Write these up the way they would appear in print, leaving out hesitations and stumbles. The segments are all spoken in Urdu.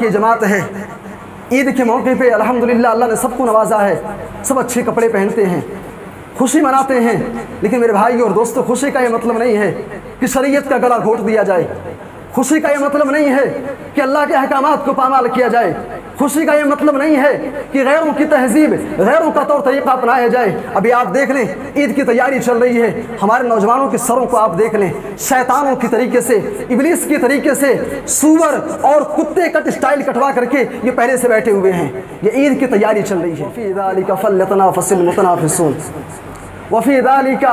کی جماعت ہے، عید کے موقع پہ الحمدللہ اللہ نے سب کو نوازا ہے، سب اچھے کپڑے پہنتے ہیں، خوشی مناتے ہیں، لیکن میرے بھائی اور دوستو خوشی کا یہ مطلب نہیں ہے کہ شریعت کا گلا گھونٹ دیا جائے، خوشی کا یہ مطلب نہیں ہے کہ اللہ کے احکامات کو پامال کیا جائے، خوشی کا یہ مطلب نہیں ہے کہ غیروں کی تہذیب، غیروں کا طور طریقہ اپنایا جائے۔ ابھی آپ دیکھ لیں عید کی تیاری چل رہی ہے، ہمارے نوجوانوں کے سروں کو آپ دیکھ لیں، شیطانوں کی طریقے سے، ابلیس کی طریقے سے سور اور کتے کٹ سٹائل کٹوا کر کے یہ پہلے سے بیٹھے ہوئے ہیں، یہ عید کی تیاری چل رہی ہے۔ فی ذالک فلیتنافس المتنافسون وفی ذالک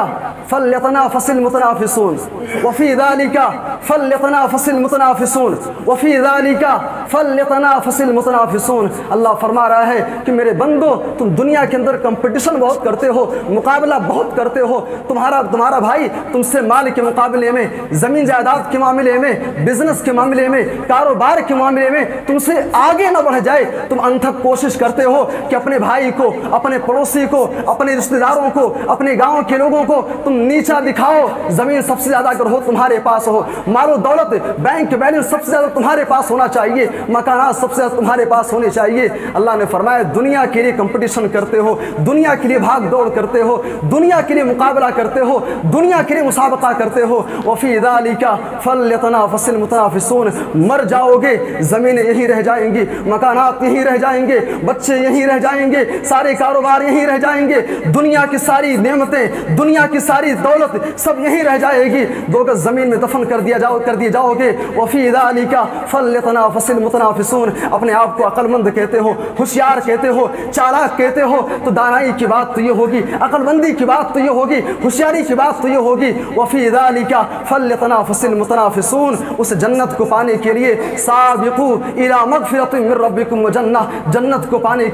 فلیتنافس المتنافسون وفی ذالک فلیتنافس المتنافسون وفی ذالک فلیتنافس المتنافسون۔ اللہ فرما رہا ہے کہ میرے بندو تم دنیا کے اندر کمپٹیشن بہت کرتے ہو، مقابلہ بہت کرتے ہو، تمہارا بھائی تم سے مال کے مقابلے میں، زمین جائیداد کے معاملے میں، بزنس کے معاملے میں، کاروبار کے معاملے میں تم سے آگے نہ بڑھ جائے، تم انتھک کوشش کرتے ہو کہ اپنے بھائی کو، اپنے پڑوسی کو، اپنے رشتہ داروں کو، اپنے گاؤں کے لوگوں کو تم نیچا دکھاؤ۔ زمین سب سے زیادہ اگر ہو تمہارے پاس ہو، مال و دولت، بینک بیلنس سب سے زیادہ تمہارے پاس ہونا چاہیے، مکانات سب سے زیادہ تمہارے پاس ہونے چاہیے۔ اللہ نے فرمایا دنیا کے لیے کمپٹیشن کرتے ہو، دنیا کے لیے بھاگ دوڑ کرتے ہو، دنیا کے لیے مقابلہ کرتے ہو، دنیا کے لیے مسابقہ کرتے ہو۔ وفی ذالک فلیتنافس المتنافسون۔ مر جاؤ گے زمینیں یہی رہ جائیں گی، مکانات یہی رہ جائیں گے، بچے یہی رہ جائیں گے، سارے کاروبار یہی رہ جائیں گے، دنیا کی ساری نعمتیں، دنیا کی ساری دولت سب یہی رہ جائے گی، دو گز زمین میں دفن کر دیے جاؤ گے۔ وفی ذالک فلیتنافس المتنافسون۔ اپنے آپ کو عقل مند کہتے ہو، ہوشیار کہتے ہو، چالاک کہتے ہو، تو دانائی کی بات تو یہ ہوگی، عقل مندی کی بات تو یہ ہوگی، ہوشیاری کی بات تو یہ ہوگی۔ وفی ذالک فلیتنافس المتنافسون۔ اس جنت کو پانے کے لیے سابقوا الی مغفرۃ من ربکم وجنہ، جنت کو پانے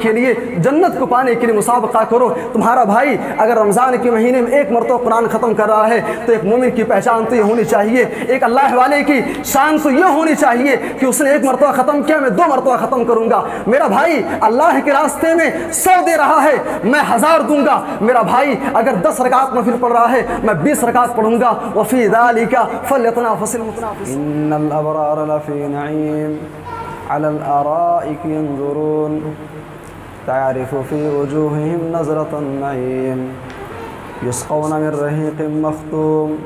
کے لیے مسابقہ کرو۔ تمہارا بھائی اگر رمضان کے مہینے میں ایک مرتبہ قرآن ختم کر رہا ہے تو ایک مومن کی پہچان تو یہ ہونی چاہیے، ایک اللہ والے کی شان تو یہ ہونی چاہیے کہ اس نے ایک مرتبہ ختم کیا، میں 2 مرتبہ ختم کروں گا۔ میرا بھائی اللہ کے راستے میں 100 دے رہا ہے، میں 1000 دوں گا۔ میرا بھائی اگر 10 رکعت نفل پڑھ رہا ہے، میں 20 رکعت پڑھوں گا۔ وفی ذالک فلیتنافس المتنافسون۔ ان الابرار لفی نعیم علی الارائک ينظرون تعرف فی وجوہہم نظرۃ النعیم یسقون من رحیق مختوم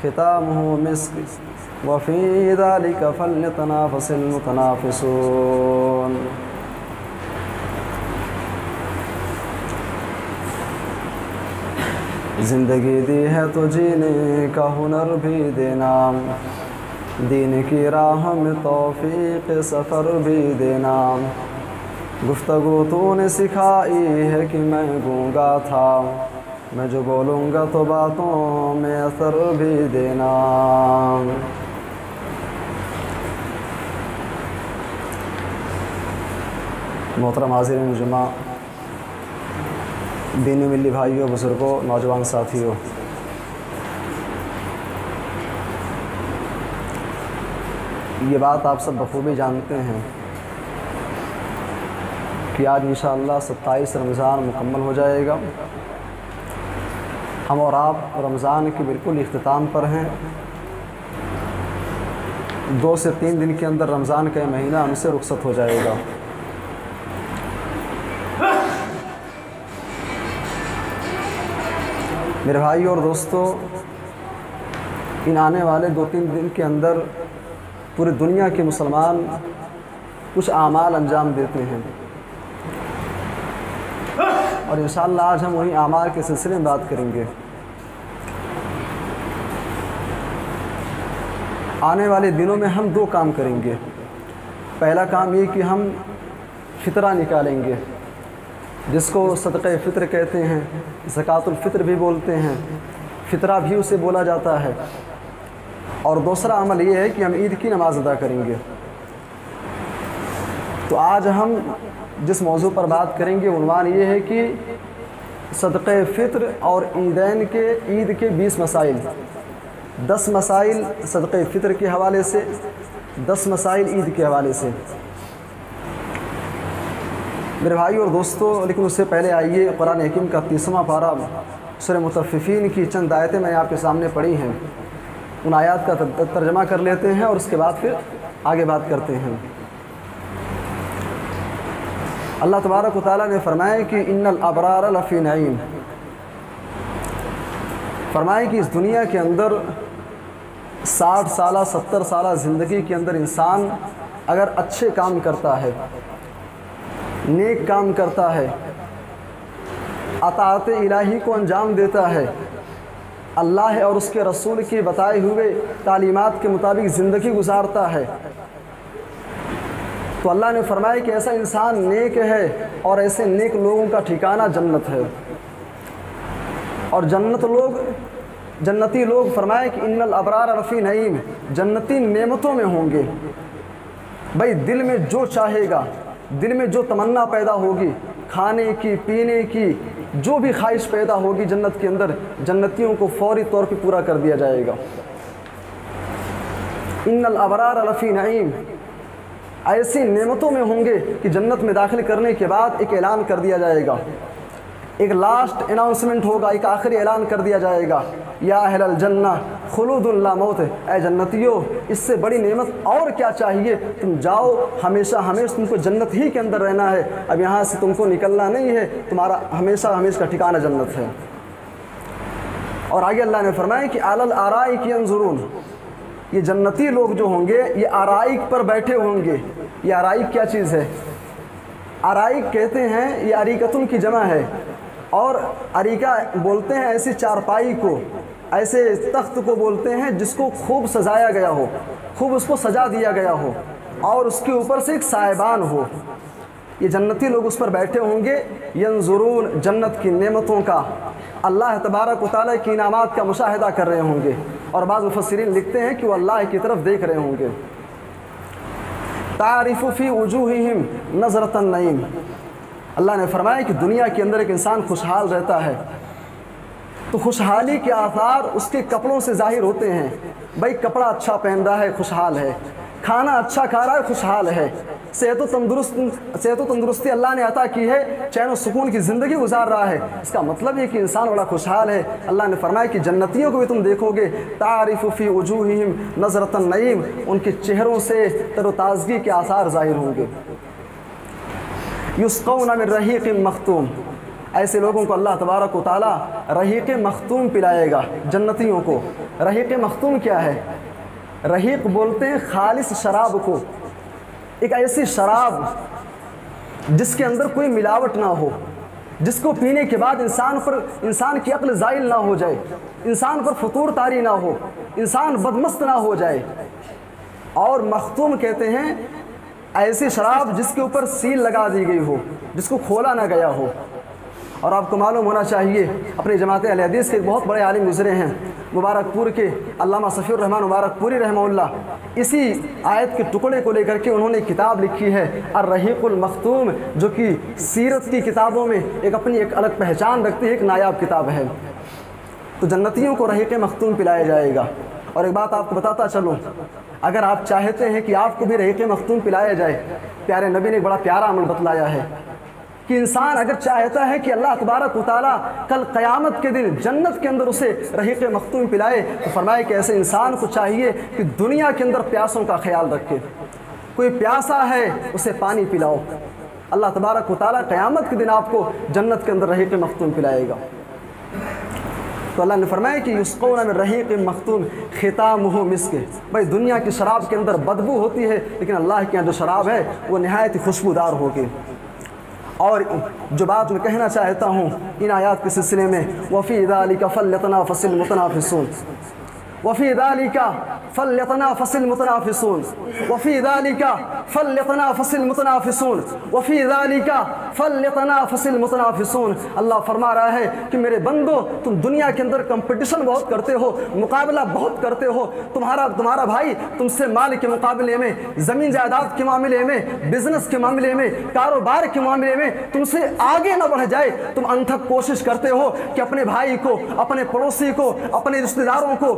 ختامہ مسک وفی ذالک فلیتنافس المتنافسون۔ زندگی دی ہے تو جینے کا ہنر بھی دینا، دین کی راہ میں توفیق سفر بھی دینا، گفتگو تو نے سکھائی ہے کہ میں گونگا تھا، میں جو بولوں گا تو باتوں میں اثر بھی دینا۔ محترم حاضرین جمعہ، دینی ملی بھائیوں، بزرگوں، نوجوان ساتھیوں، یہ بات آپ سب بخوبی جانتے ہیں کہ آج انشاءاللہ 27 رمضان مکمل ہو جائے گا۔ ہم اور آپ رمضان کے بالکل اختتام پر ہیں۔ 2 سے 3 دن کے اندر رمضان کا مہینہ ہم سے رخصت ہو جائے گا۔ میرے بھائی اور دوستو، ان آنے والے 2-3 دن کے اندر پوری دنیا کے مسلمان کچھ اعمال انجام دیتے ہیں، اور انشاءاللہ آج ہم وہی اعمال کے سلسلے میں بات کریں گے۔ آنے والے دنوں میں ہم 2 کام کریں گے۔ پہلا کام یہ کہ ہم فطرہ نکالیں گے، جس کو صدقہ فطر کہتے ہیں، زکوٰۃ الفطر بھی بولتے ہیں، فطرہ بھی اسے بولا جاتا ہے۔ اور دوسرا عمل یہ ہے کہ ہم عید کی نماز ادا کریں گے۔ تو آج ہم جس موضوع پر بات کریں گے عنوان یہ ہے کہ صدقہ فطر اور عید کے 20 مسائل، 10 مسائل صدقہ فطر کے حوالے سے، 10 مسائل عید کے حوالے سے۔ میرے بھائی اور دوستو، لیکن اس سے پہلے آئیے قرآن حکیم کا 30واں پارہ سورہ مطففین کی چند آیتیں میں نے آپ کے سامنے پڑھی ہیں، ان آیات کا ترجمہ کر لیتے ہیں اور اس کے بعد پھر آگے بات کرتے ہیں۔ اللہ تبارک و تعالیٰ نے فرمایا کہ ان الابرار لفی نعیم، فرمایا کہ اس دنیا کے اندر 60 سالہ 70 سالہ زندگی کے اندر انسان اگر اچھے کام کرتا ہے، نیک کام کرتا ہے، اطاعت الہی کو انجام دیتا ہے، اللہ اور اس کے رسول کی بتائے ہوئے تعلیمات کے مطابق زندگی گزارتا ہے، تو اللہ نے فرمایا کہ ایسا انسان نیک ہے اور ایسے نیک لوگوں کا ٹھکانہ جنت ہے۔ اور جنتی لوگ فرمایا کہ ان الابرار لفی نعیم، جنتی نعمتوں میں ہوں گے۔ بھائی دل میں جو چاہے گا، دل میں جو تمنا پیدا ہوگی، کھانے کی پینے کی جو بھی خواہش پیدا ہوگی جنت کے اندر، جنتیوں کو فوری طور پہ پورا کر دیا جائے گا۔ ان الابرار لفی نعیم، ایسی نعمتوں میں ہوں گے کہ جنت میں داخل کرنے کے بعد ایک اعلان کر دیا جائے گا، ایک لاسٹ اناؤنسمنٹ ہوگا، ایک آخری اعلان کر دیا جائے گا، یا اہل الجنہ خلود لا موت، اے جنتیوں اس سے بڑی نعمت اور کیا چاہیے، تم جاؤ ہمیشہ ہمیشہ تم کو جنت ہی کے اندر رہنا ہے، اب یہاں سے تم کو نکلنا نہیں ہے، تمہارا ہمیشہ ہمیشہ کا ٹھکانہ جنت ہے۔ اور آگے اللہ نے فرمایا کہ علی الارائک ینظرون، یہ جنتی لوگ جو ہوں گے یہ آرائک پر بیٹھے ہوں گے۔ یہ آرائک کیا چیز ہے؟ آرائک کہتے ہیں یہ اریکتن کی جمع ہے، اور اریکہ بولتے ہیں ایسی چارپائی کو، ایسے تخت کو بولتے ہیں جس کو خوب سجایا گیا ہو، خوب اس کو سجا دیا گیا ہو اور اس کے اوپر سے ایک سائبان ہو۔ یہ جنتی لوگ اس پر بیٹھے ہوں گے، ینظرون، جنت کی نعمتوں کا، اللہ تبارک و تعالیٰ کی انعامات کا مشاہدہ کر رہے ہوں گے، اور بعض مفسرین لکھتے ہیں کہ وہ اللہ کی طرف دیکھ رہے ہوں گے۔ تعرف فی وجوہہم نظرۃ النعیم، اللہ نے فرمایا کہ دنیا کے اندر ایک انسان خوشحال رہتا ہے تو خوشحالی کے آثار اس کے کپڑوں سے ظاہر ہوتے ہیں۔ بھائی کپڑا اچھا پہن رہا ہے خوشحال ہے، کھانا اچھا کھا رہا ہے خوشحال ہے، صحت و تندرستی اللہ نے عطا کی ہے، چین و سکون کی زندگی گزار رہا ہے، اس کا مطلب یہ کہ انسان بڑا خوشحال ہے۔ اللہ نے فرمایا کہ جنتیوں کو بھی تم دیکھو گے، تعرف فی وجوہہم نظرۃ النعیم، ان کے چہروں سے تر و تازگی کے آثار ظاہر ہوں گے۔ یسقون من رحیق مختوم، ایسے لوگوں کو اللہ تبارک و تعالیٰ رحیق مختوم پلائے گا جنتیوں کو۔ رحیق مختوم کیا ہے؟ رحیق بولتے ہیں خالص شراب کو، ایک ایسی شراب جس کے اندر کوئی ملاوٹ نہ ہو، جس کو پینے کے بعد انسان کی عقل زائل نہ ہو جائے، انسان پر فطور طاری نہ ہو، انسان بدمست نہ ہو جائے۔ اور مختوم کہتے ہیں ایسی شراب جس کے اوپر سیل لگا دی گئی ہو، جس کو کھولا نہ گیا ہو۔ اور آپ کو معلوم ہونا چاہیے اپنی جماعت اہل حدیث کے ایک بہت بڑے عالم گزرے ہیں مبارک پور کے علامہ صفی الرحمن مبارک پوری رحمہ اللہ، اسی آیت کے ٹکڑے کو لے کر کے انہوں نے کتاب لکھی ہے الرحیق المختوم، جو کہ سیرت کی کتابوں میں اپنی ایک الگ پہچان رکھتی ہے، ایک نایاب کتاب ہے۔ تو جنتیوں کو رحیق مختوم پلایا جائے گا۔ اور ایک بات آپ کو بتاتا چلوں، اگر آپ چاہتے ہیں کہ آپ کو بھی رحیق مختوم پلایا جائے، پیارے نبی نے ایک بڑا پیارا عمل بتلایا ہے کہ انسان اگر چاہتا ہے کہ اللہ تبارک و تعالیٰ کل قیامت کے دن جنت کے اندر اسے رحیق مختوم پلائے، تو فرمائے کہ ایسے انسان کو چاہیے کہ دنیا کے اندر پیاسوں کا خیال رکھے، کوئی پیاسا ہے اسے پانی پلاؤ، اللہ تبارک و تعالیٰ قیامت کے دن آپ کو جنت کے اندر رحیق مختوم پلائے گا۔ تو اللہ نے فرمایا کہ یسقون من رحیق مختوم ختامہ مسک، بھائی دنیا کی شراب کے اندر بدبو ہوتی ہے، لیکن اللہ کے یہاں جو شراب ہے وہ نہایت ہی خوشبودار ہوگی۔ اور جو بات میں کہنا چاہتا ہوں ان آیات کے سلسلے میں، وفی ذالک فلیتنافس المتنافسون، وفی ذالک فلیتنافس المتنافسون، وفی ذالک فلیتنافس المتنافسون، وفی ذالک فلیتنافس المتنافسون۔ اللہ فرما رہا ہے کہ میرے بندو تم دنیا کے اندر کمپٹیشن بہت کرتے ہو، مقابلہ بہت کرتے ہو، تمہارا بھائی تم سے مال کے مقابلے میں، زمین جائیداد کے معاملے میں، بزنس کے معاملے میں، کاروبار کے معاملے میں تم سے آگے نہ بڑھ جائے۔ تم انتھک کوشش کرتے ہو کہ اپنے بھائی کو، اپنے پڑوسی کو، اپنے رشتہ داروں کو،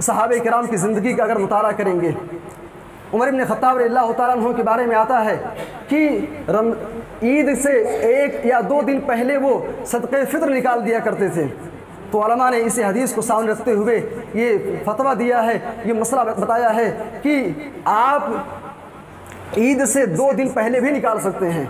صحابہ کرام کی زندگی کا اگر مطالعہ کریں گے، عمر ابن خطاب رضی اللہ تعالیٰ عنہ کے بارے میں آتا ہے کہ عید سے 1 یا 2 دن پہلے وہ صدقہ فطر نکال دیا کرتے تھے۔ تو علماء نے اسی حدیث کو سامنے رکھتے ہوئے یہ فتویٰ دیا ہے، یہ مسئلہ بتایا ہے کہ آپ عید سے 2 دن پہلے بھی نکال سکتے ہیں،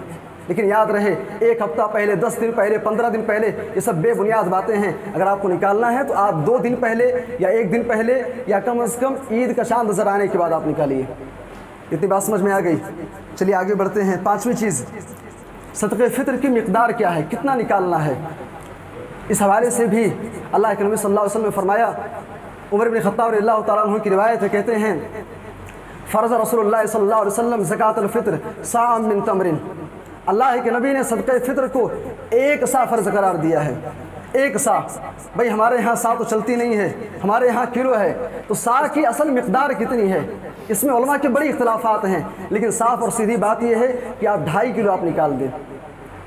لیکن یاد رہے 1 ہفتہ پہلے، 10 دن پہلے، 15 دن پہلے یہ سب بے بنیاد باتیں ہیں۔ اگر آپ کو نکالنا ہے تو آپ 2 دن پہلے یا 1 دن پہلے یا کم از کم عید کا چاند نظر آنے کے بعد آپ نکالیے۔ اتنی بات سمجھ میں آ گئی؟ چلیے آگے بڑھتے ہیں۔ 5ویں چیز، صدقہ فطر کی مقدار کیا ہے، کتنا نکالنا ہے؟ اس حوالے سے بھی اللہ کے نبی صلی اللہ علیہ وسلم نے فرمایا، عمر بن خطاب رضی اللہ تعالیٰ عنہ کی روایت ہے، کہتے ہیں فرض رسول اللہ صلی اللہ علیہ وسلم زکوٰۃ الفطر صاع من تمر، اللہ کے نبی نے صدقہ فطر کو 1 صاع فرض قرار دیا ہے۔ 1 صاع، بھائی ہمارے ہاں صاع تو چلتی نہیں ہے، ہمارے ہاں کلو ہے، تو صاع کی اصل مقدار کتنی ہے؟ اس میں علماء کے بڑی اختلافات ہیں، لیکن صاف اور سیدھی بات یہ ہے کہ آپ 2.5 کلو آپ نکال دیں،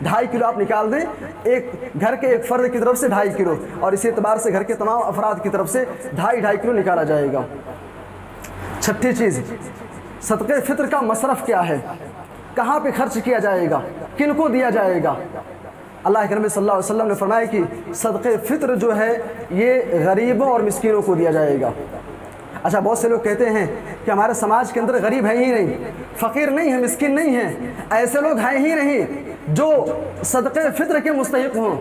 2.5 کلو آپ نکال دیں، ایک گھر کے ایک فرد کی طرف سے 2.5 کلو، اور اسی اعتبار سے گھر کے تمام افراد کی طرف سے 2.5 کلو نکالا جائے گا۔ 6ٹھی چیز، صدقہ فطر کا مصرف کیا ہے، کہاں پہ خرچ کیا جائے گا، کن کو دیا جائے گا؟ اللہ کے نبی صلی اللہ علیہ وسلم نے فرمایا کہ صدقہ فطر جو ہے یہ غریبوں اور مسکینوں کو دیا جائے گا۔ اچھا، بہت سے لوگ کہتے ہیں کہ ہمارے سماج کے اندر غریب ہیں ہی نہیں، فقیر نہیں ہے، مسکین نہیں ہے، ایسے لوگ ہیں ہی نہیں جو صدقہ فطر کے مستحق ہوں۔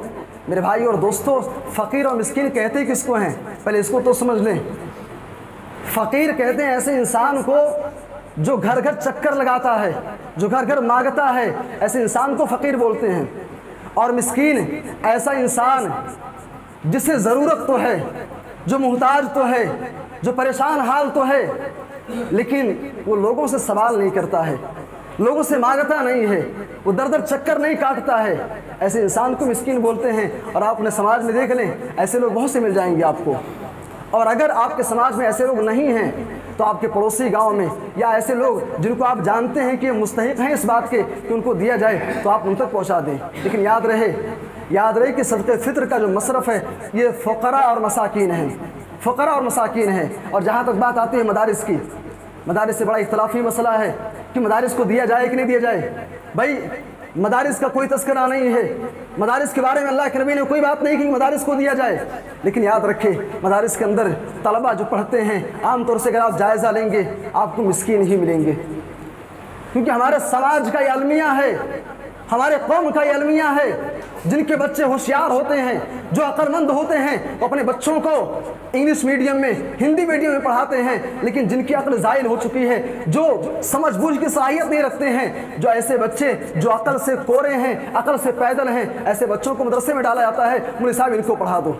میرے بھائی اور دوستو، فقیر اور مسکین کہتے کس کو ہیں؟ پہلے اس کو تو سمجھ لیں۔ فقیر کہتے ہیں ایسے انسان کو جو گھر گھر چکر لگاتا ہے، جو گھر گھر مانگتا ہے، ایسے انسان کو فقیر بولتے ہیں۔ اور مسکین ایسا انسان جسے ضرورت تو ہے، جو محتاج تو ہے، جو پریشان حال تو ہے، لیکن وہ لوگوں سے سوال نہیں کرتا ہے، لوگوں سے مانگتا نہیں ہے، وہ در در چکر نہیں کاٹتا ہے، ایسے انسان کو مسکین بولتے ہیں۔ اور آپ اپنے سماج میں دیکھ لیں، ایسے لوگ بہت سے مل جائیں گے آپ کو۔ اور اگر آپ کے سماج میں ایسے لوگ نہیں ہیں تو آپ کے پڑوسی گاؤں میں یا ایسے لوگ جن کو آپ جانتے ہیں کہ یہ مستحق ہیں اس بات کے کہ ان کو دیا جائے تو آپ ان تک پہنچا دیں۔ لیکن یاد رہے کہ صدقہ فطر کا جو مصرف ہے یہ فقراء اور مساکین ہیں، فقراء اور مساکین ہیں۔ اور جہاں تک بات آتی ہے مدارس کی، مدارس سے بڑا اختلافی مسئلہ ہے کہ مدارس کو دیا جائے کہ نہیں دیا جائے۔ بھائی مدارس کا کوئی تذکرہ نہیں ہے، مدارس کے بارے میں اللہ کے نبی نے کوئی بات نہیں کی کہ مدارس کو دیا جائے، لیکن یاد رکھیں مدارس کے اندر طلبہ جو پڑھتے ہیں عام طور سے اگر آپ جائزہ لیں گے آپ کو مسکین ہی ملیں گے، کیونکہ ہمارے سماج کا یہ المیہ ہے، ہمارے قوم کا یہ المیہ ہے۔ جن کے بچے ہوشیار ہوتے ہیں، جو عقل مند ہوتے ہیں، وہ اپنے بچوں کو انگلش میڈیم میں، ہندی میڈیم میں پڑھاتے ہیں، لیکن جن کی عقل زائل ہو چکی ہے، جو سمجھ بوجھ کی صلاحیت نہیں رکھتے ہیں، جو ایسے بچے جو عقل سے کورے ہیں، عقل سے پیدل ہیں، ایسے بچوں کو مدرسے میں ڈالا جاتا ہے، مولوی صاحب ان کو پڑھا دو۔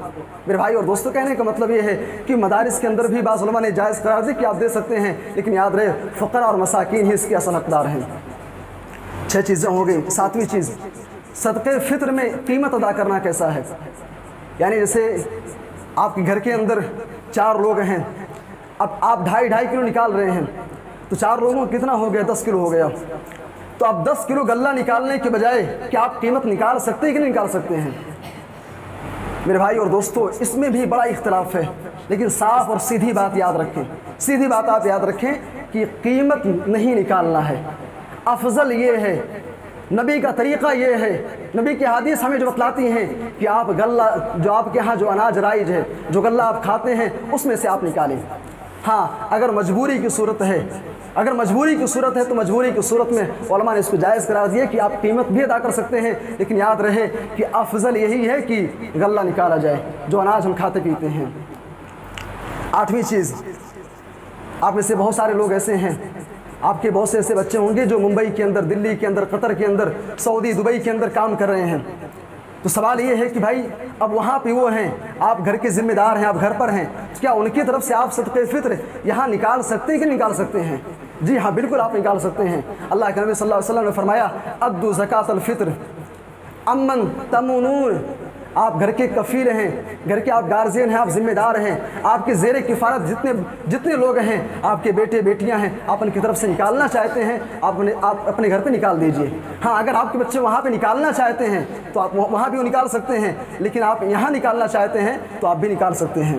میرے بھائی اور دوستوں، کہنے کا مطلب یہ ہے کہ مدارس کے اندر بھی بعض علماء نے جائز قرار دی کہ آپ دے سکتے ہیں، لیکن یاد رہے فقراء اور مساکین ہی اس کے اصل حقدار ہیں۔ 6 چیزیں ہو گئی۔ 7ویں چیز، صدقہ فطر میں قیمت ادا کرنا کیسا ہے؟ یعنی جیسے آپ کے گھر کے اندر 4 لوگ ہیں، اب آپ 2.5 کلو نکال رہے ہیں، تو 4 لوگوں کو کتنا ہو گیا؟ 10 کلو ہو گیا۔ تو آپ 10 کلو غلہ نکالنے کے بجائے کیا آپ قیمت نکال سکتے ہیں کہ نہیں نکال سکتے ہیں؟ میرے بھائی اور دوستو، اس میں بھی بڑا اختلاف ہے، لیکن صاف اور سیدھی بات یاد رکھیں، سیدھی بات آپ یاد رکھیں کہ قیمت نہیں نکالنا ہے۔ افضل یہ ہے، نبی کا طریقہ یہ ہے، نبی کی حدیث ہمیں جو بتلاتی ہیں کہ آپ غلہ، جو آپ کے ہاں جو اناج رائج ہے، جو غلہ آپ کھاتے ہیں، اس میں سے آپ نکالیں۔ ہاں، اگر مجبوری کی صورت ہے، اگر مجبوری کی صورت ہے تو مجبوری کی صورت میں علماء نے اس کو جائز قرار دیا کہ آپ قیمت بھی ادا کر سکتے ہیں، لیکن یاد رہے کہ افضل یہی ہے کہ غلہ نکالا جائے جو اناج ہم کھاتے پیتے ہیں۔ 8ویں چیز، آپ میں سے بہت سارے لوگ ایسے ہیں، آپ کے بہت سے ایسے بچے ہوں گے جو ممبئی کے اندر، دلی کے اندر، قطر کے اندر، سعودی، دبئی کے اندر کام کر رہے ہیں۔ تو سوال یہ ہے کہ بھائی اب وہاں پہ وہ ہیں، آپ گھر کے ذمہ دار ہیں، آپ گھر پر ہیں، کیا ان کی طرف سے آپ صدقہ فطر یہاں نکال سکتے ہیں کہ نکال سکتے ہیں؟ جی ہاں، بالکل آپ نکال سکتے ہیں۔ اللہ کے نبی صلی اللہ علیہ وسلم نے فرمایا ادو زکوٰۃ الفطر امن تمنون، آپ گھر کے کفیل ہیں، گھر کے آپ گارجین ہیں، آپ ذمہ دار ہیں، آپ کے زیر کفالت جتنے لوگ ہیں، آپ کے بیٹے بیٹیاں ہیں، آپ ان کی طرف سے نکالنا چاہتے ہیں، آپ اپنے گھر پہ نکال دیجئے۔ ہاں، اگر آپ کے بچے وہاں پہ نکالنا چاہتے ہیں تو آپ وہاں بھی وہ نکال سکتے ہیں، لیکن آپ یہاں نکالنا چاہتے ہیں تو آپ بھی نکال سکتے ہیں۔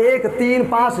1, 3, 5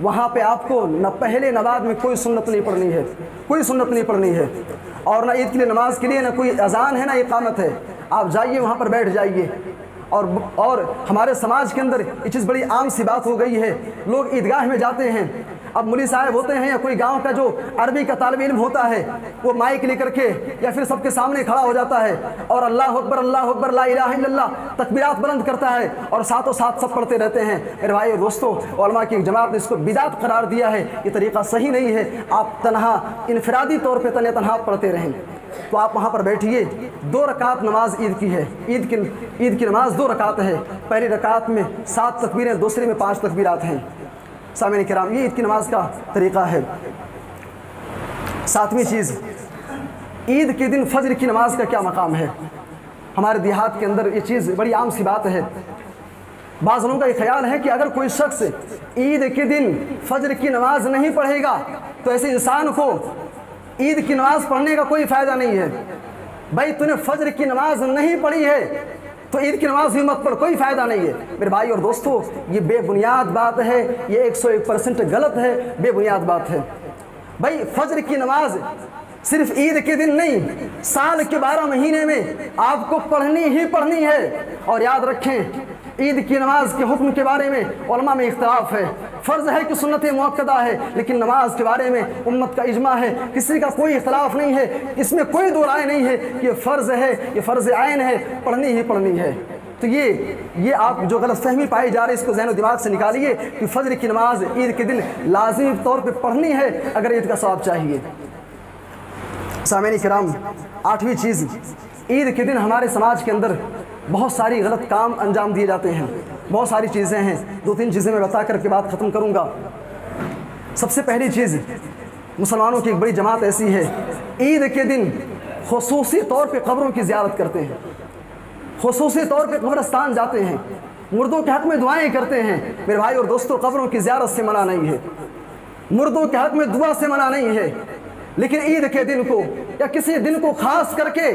وہاں پہ آپ کو نہ پہلے نہ بعد میں کوئی سنت نہیں پڑھنی ہے، کوئی سنت نہیں پڑھنی ہے، اور نہ عید کے لیے نماز کے لیے نہ کوئی اذان ہے نہ اقامت ہے۔ آپ جائیے وہاں پر بیٹھ جائیے۔ اور ہمارے سماج کے اندر یہ چیز بڑی عام سی بات ہو گئی ہے، لوگ عیدگاہ میں جاتے ہیں، اب مولوی صاحب ہوتے ہیں یا کوئی گاؤں کا جو عربی کا طالب علم ہوتا ہے وہ مائک لے کر کے یا پھر سب کے سامنے کھڑا ہو جاتا ہے اور اللہ اکبر لا الہ الا اللہ تکبیرات بلند کرتا ہے اور ساتھوں ساتھ سب پڑھتے رہتے ہیں۔ میرے بھائی اور دوستو، علماء کی ایک جماعت نے اس کو بدعت قرار دیا ہے، یہ طریقہ صحیح نہیں ہے۔ آپ تنہا انفرادی طور پہ تنہا پڑھتے رہیں، تو آپ وہاں پر بیٹھیے۔ 2 رکعت نماز عید کی ہے، عید کی نماز 2 رکعت ہے۔ پہلی رکعت میں 7 تکبیریں، دوسری میں 5 تکبیرات ہیں۔ سامعین کرام، یہ عید کی نماز کا طریقہ ہے۔ 7ویں چیز، عید کے دن فجر کی نماز کا کیا مقام ہے؟ ہمارے دیہات کے اندر یہ چیز بڑی عام سی بات ہے۔ بعض لوگوں کا یہ خیال ہے کہ اگر کوئی شخص عید کے دن فجر کی نماز نہیں پڑھے گا تو ایسے انسان کو عید کی نماز پڑھنے کا کوئی فائدہ نہیں ہے۔ بھائی تو نے فجر کی نماز نہیں پڑھی ہے تو عید کی نماز بھی مت پڑھ، کوئی فائدہ نہیں ہے۔ میرے بھائی اور دوستو، یہ بے بنیاد بات ہے، یہ 101% غلط ہے، بے بنیاد بات ہے۔ بھائی فجر کی نماز صرف عید کے دن نہیں، سال کے 12 مہینے میں آپ کو پڑھنی ہی پڑھنی ہے۔ اور یاد رکھیں، عید کی نماز کے حکم کے بارے میں علماء میں اختلاف ہے۔ فرض ہے کہ سنت مؤکدہ ہے، لیکن نماز کے بارے میں امت کا اجماع ہے، کسی کا کوئی اختلاف نہیں ہے، اس میں کوئی دو رائے نہیں ہے کہ یہ فرض ہے، یہ فرض عین ہے، پڑھنی ہی پڑھنی ہے۔ تو یہ آپ جو غلط فہمی پائی جا رہی ہے اس کو ذہن و دماغ سے نکالیے کہ فجر کی نماز عید کے دن لازمی طور پہ پڑھنی ہے اگر عید کا ثواب چاہیے۔ سامعین کرام، 8ویں چیز، عید کے دن ہمارے سماج کے اندر بہت ساری غلط کام انجام دیے جاتے ہیں، بہت ساری چیزیں ہیں، 2-3 چیزیں میں بتا کر کے بات ختم کروں گا۔ سب سے پہلی چیز، مسلمانوں کی ایک بڑی جماعت ایسی ہے، عید کے دن خصوصی طور پہ قبروں کی زیارت کرتے ہیں، خصوصی طور پہ قبرستان جاتے ہیں، مردوں کے حق میں دعائیں کرتے ہیں۔ میرے بھائی اور دوستو، قبروں کی زیارت سے منع نہیں ہے، مردوں کے حق میں دعا سے منع نہیں ہے، لیکن عید کے دن کو یا کسی دن کو خاص کر کے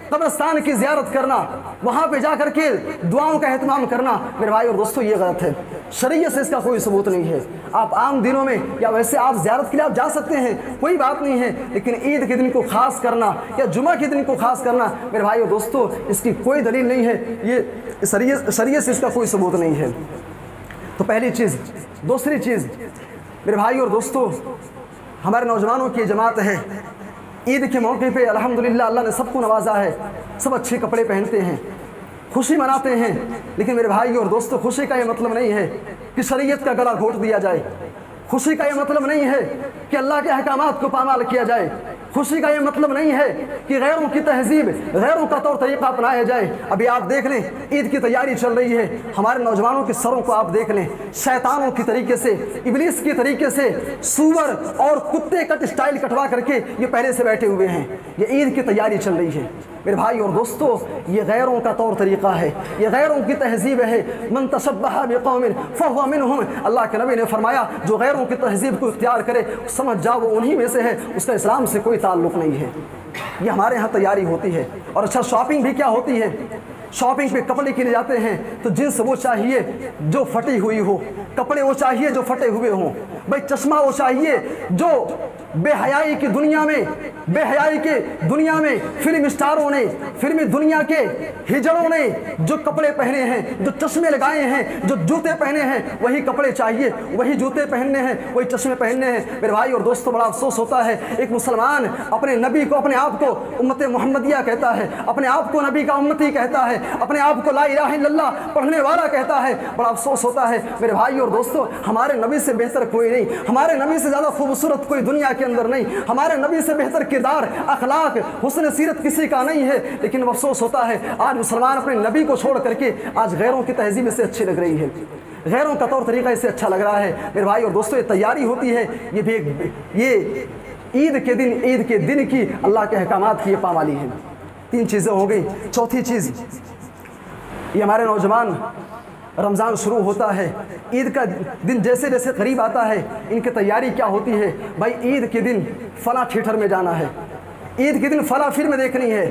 قبرستان کی زیارت کرنا، وہاں پہ جا کر کے دعاؤں کا اہتمام کرنا، میرے بھائی اور دوستو یہ غلط ہے، شریعت سے اس کا کوئی ثبوت نہیں ہے۔ آپ عام دنوں میں یا ویسے آپ زیارت کے لیے آپ جا سکتے ہیں، کوئی بات نہیں ہے، لیکن عید کے دن کو خاص کرنا یا جمعہ کے دن کو خاص کرنا، میرے بھائی اور دوستو اس کی کوئی دلیل نہیں ہے، یہ شریعت سے اس کا کوئی ثبوت نہیں ہے۔ تو پہلی چیز۔ دوسری چیز، میرے بھائی اور دوستو، ہمارے نوجوانوں کی جماعت ہے، عید کے موقع پہ الحمدللہ اللہ نے سب کو نوازا ہے، سب اچھے کپڑے پہنتے ہیں، خوشی مناتے ہیں، لیکن میرے بھائی اور دوستو خوشی کا یہ مطلب نہیں ہے کہ شریعت کا گلا گھونٹ دیا جائے، خوشی کا یہ مطلب نہیں ہے کہ اللہ کے احکامات کو پامال کیا جائے، خوشی کا یہ مطلب نہیں ہے کہ غیروں کی تہذیب، غیروں کا طور طریقہ اپنایا جائے۔ ابھی آپ دیکھ لیں عید کی تیاری چل رہی ہے، ہمارے نوجوانوں کے سروں کو آپ دیکھ لیں، شیطانوں کی طریقے سے، ابلیس کی طریقے سے سور اور کتے کٹ اسٹائل کٹوا کر کے یہ پہلے سے بیٹھے ہوئے ہیں، یہ عید کی تیاری چل رہی ہے۔ میرے بھائی اور دوستو، یہ غیروں کا طور طریقہ ہے، یہ غیروں کی تہذیب ہے۔ من تشبہ بقوم فہو منہم، اللہ کے نبی نے فرمایا جو غیروں کی تہذیب کو اختیار کرے سمجھ جاؤ وہ انہی میں سے ہے، اس کا اسلام سے کوئی تعلق نہیں ہے۔ یہ ہمارے ہاں تیاری ہوتی ہے۔ اور اچھا، شاپنگ بھی کیا ہوتی ہے؟ شاپنگ پہ کپڑے کے لیے جاتے ہیں تو جنس وہ چاہیے جو پھٹی ہوئی ہو، کپڑے وہ چاہیے جو پھٹے ہوئے ہوں، بھائی چشمہ وہ چاہیے جو بے حیائی کی دنیا میں، بے حیائی کے دنیا میں فلم اسٹاروں نے، فلمی دنیا کے ہجڑوں نے جو کپڑے پہنے ہیں، جو چشمے لگائے ہیں، جو جوتے پہنے ہیں، وہی کپڑے چاہیے، وہی جوتے پہننے ہیں، وہی چشمے پہننے ہیں۔ میرے بھائی اور دوستو، بڑا افسوس ہوتا ہے ایک مسلمان اپنے نبی کو، اپنے آپ کو امت محمدیہ کہتا ہے، اپنے آپ کو نبی کا امتی کہتا ہے، اپنے آپ کو لا الہ الا اللہ پڑھنے والا کہتا ہے، بڑا افسوس ہوتا ہے۔ میرے بھائی اور دوستو، ہمارے نبی سے بہتر کوئی نہیں، ہمارے نبی سے زیادہ خوبصورت کوئی دنیا کے اندر نہیں، ہمارے نبی سے بہتر کردار، اخلاق، حسن سیرت کسی کا نہیں ہے، لیکن افسوس ہوتا ہے آج مسلمان اپنے نبی کو چھوڑ کر کے آج غیروں کی تہذیب سے اچھی لگ رہی ہے، غیروں کا طور طریقہ اس سے اچھا لگ رہا ہے۔ میرے بھائی اور دوستو، یہ تیاری ہوتی ہے، یہ بھی یہ عید کے دن کی اللہ کے احکامات کی یہ پامالی ہے۔ 3 چیزیں ہو گئی۔ چوتھی چیز، یہ ہمارے نوجوان، رمضان شروع ہوتا ہے، عید کا دن جیسے جیسے قریب آتا ہے ان کی تیاری کیا ہوتی ہے؟ بھائی عید کے دن فلاں تھیٹر میں جانا ہے، عید کے دن فلاں فلم دیکھنی ہے،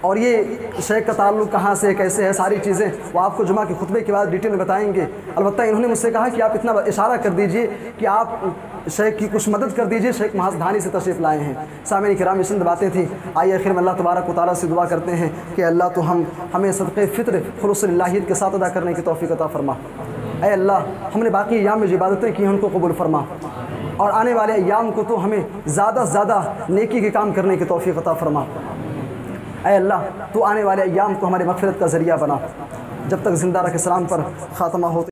اور یہ شیخ کا تعلق کہاں سے کیسے ہے ساری چیزیں وہ آپ کو جمعہ کے خطبے کے بعد ڈیٹیل میں بتائیں گے۔ البتہ انہوں نے مجھ سے کہا کہ آپ اتنا اشارہ کر دیجئے کہ آپ شیخ کی کچھ مدد کر دیجئے، شیخ محض دھانی سے تشریف لائے ہیں۔ سامعین کرام، یہ چند باتیں تھیں، آئیے آخر میں اللہ تبارک و تعالیٰ سے دعا کرتے ہیں کہ اللہ تو ہمیں صدقہ فطر خلوص اللہیت کے ساتھ ادا کرنے کی توفیق عطا فرما۔ اے اللہ، ہم نے باقی ایام میں جو عبادتیں کی ہیں ان کو قبول فرما، اور آنے والے ایام کو تو ہمیں زیادہ سے زیادہ نیکی کے کام کرنے کی توفیق عطا فرما۔ اے اللہ، تو آنے والے ایام کو ہمارے مغفرت کا ذریعہ بنا۔ جب تک زندہ رکھ اسلام پر خاتمہ ہوتے